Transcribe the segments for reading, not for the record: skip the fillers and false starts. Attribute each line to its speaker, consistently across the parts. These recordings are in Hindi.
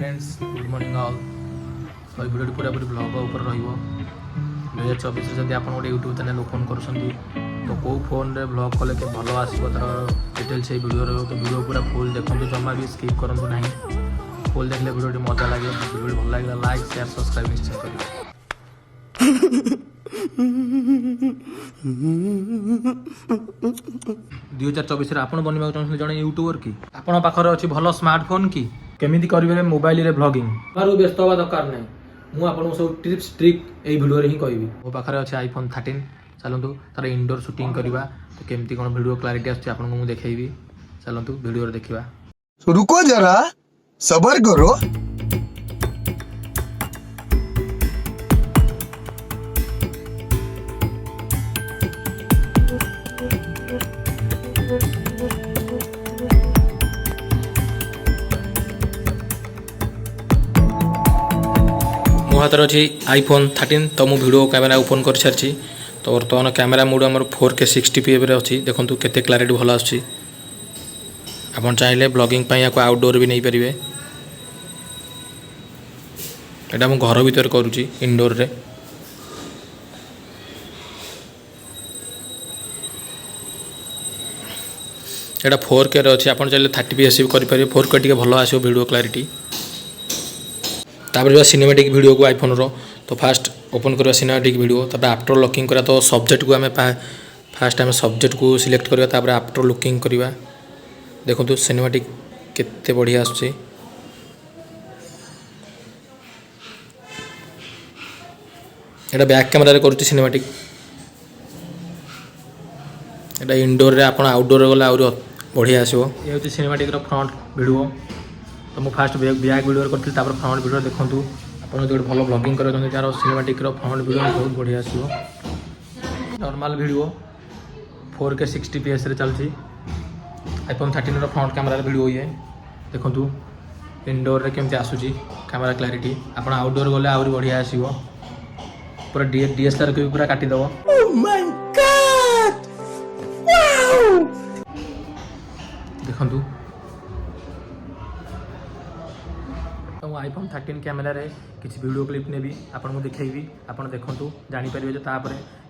Speaker 1: Friends good morning all. तो भिडियो पूरा पूरी ब्लॉग ऊपर रहा 2024 जब आप गोटे यूट्यूब चैनल ओपन कर तो कौ फोन रे ब्लॉग कले के भल आसो तार डिटेल्स भिडियो रहा तो भिडियो पूरा फुल देखो जमा भी स्किप करूँ ना फुल देखले भिडियो मजा लगे भिडियो भल लगे लाइक शेयर सब्सक्राइब निश्चय करें। 2024 आपण बनवा चाहते जड़े यूट्यूबर कि आपण पाखर अच्छी भल स्मार्टफोन कि केमी करेंगे मोबाइल रे ब्लॉगिंग बारू व्यस्त हवा दरकार ना मुझे आपको सब टिप्स ट्रिक यही भिडियो ही कहबी। मो पाखे अच्छे iPhone 13 चलतु तार इंडोर शूटिंग करवा तो केमती कौन वीडियो क्लारिटी आपको देखी चलतु वीडियो देखा।
Speaker 2: रुको जरा सबर करो।
Speaker 1: मो हाथ अच्छी iPhone 13 तो मु वीडियो कैमेरा ओपन कर सारी तो बर्तमान कैमेरा मोड आम 4K 60p अच्छी देखो केते क्लारिटी भल आस चाहिए ब्लॉगिंग या आउटडोर भी नहीं पारे। यहाँ मुझे घर भर करुँची इनडोर रे यहाँ 4K अच्छी आप चाहिए 30p करेंगे 4K टी भल आस वीडियो क्लारिटी। तापर सिनेमेटिक वीडियो को आईफोन रो तो फास्ट ओपन करवा सिनेमेटिक वीडियो तापर आफ्टर लॉकिंग करा तो सब्जेक्ट को आम फास्ट आम सब्जेक्ट को सिलेक्ट करवा तापर आफ्टर लुकिंग करवा देखो तो सिनेमेटिक केते बढ़िया आसुची। एटा बैक कैमरा रे करूची सिनेमेटिक एटा इंडोर रे आपण आउटडोर गला आउर बढ़िया आसीबो। ये होची सिनेमेटिक रो फ्रंट वीडियो तो मुझे फास्ट बैक वीडियो करती फ्रंट वीडियो देखूँ आप जो भल ब्लॉगिंग कर तार सिनेमेटिक फ्रंट वीडियो बहुत बढ़िया आसो। नॉर्मल वीडियो 4K 60p चलती iPhone 13 फ्रंट कैमरा वीडियो ये देखूँ इनडोर रे केमती आसूची कैमरा क्लारिटी आप आउटडोर गले आहरी बढ़िया आसो पूरा DSLR को भी पूरा काटिदेव। देखूँ तो iPhone 13 कैमेरा रे किसी वीडियो क्लिप ने भी आपको देखी आप देखु जापर जो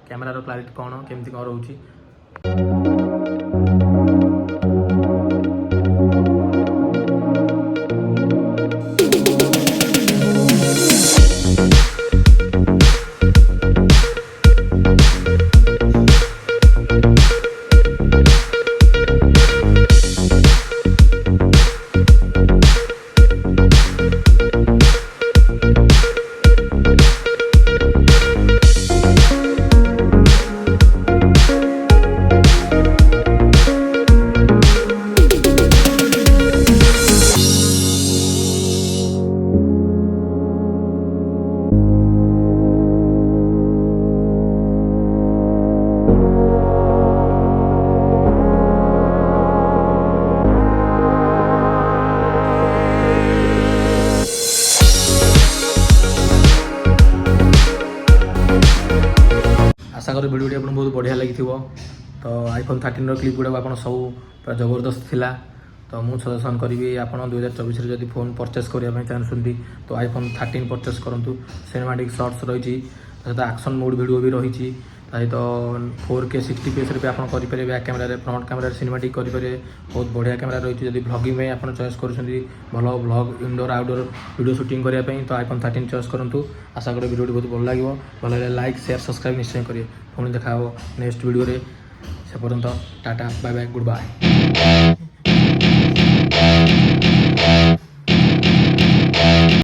Speaker 1: कैमेरार क्लारिटी कौन केमती कौन रोचे। आशा करी वीडियो आपको बहुत बढ़िया लगी तो iPhone 13 क्लिप गुड़ा आप सब पूरा जबरदस्त थिला तो मुझे सजेसन करी आप 2024 जब फोन परचेस करने चाहते तो iPhone 13 परचेस करूँ। सिनेमैटिक शॉट्स रही एक्शन मोड वीडियो भी रही तो 4K 60p भी आप करेंगे back camera front camera cinematic करेंगे बहुत बढ़िया कैमरा रही जब ब्लॉगिंग में आप चॉइस कर भल blog indoor outdoor video shooting करने तो iPhone 13 चॉइस करूँ। आशा करी वीडियो बहुत भल लगे भल लगे लाइक शेयर सब्सक्राइब निश्चय करेंगे। पुणी देखा नेक्स्ट वीडियो से पर्यंत tata bye bye good bye.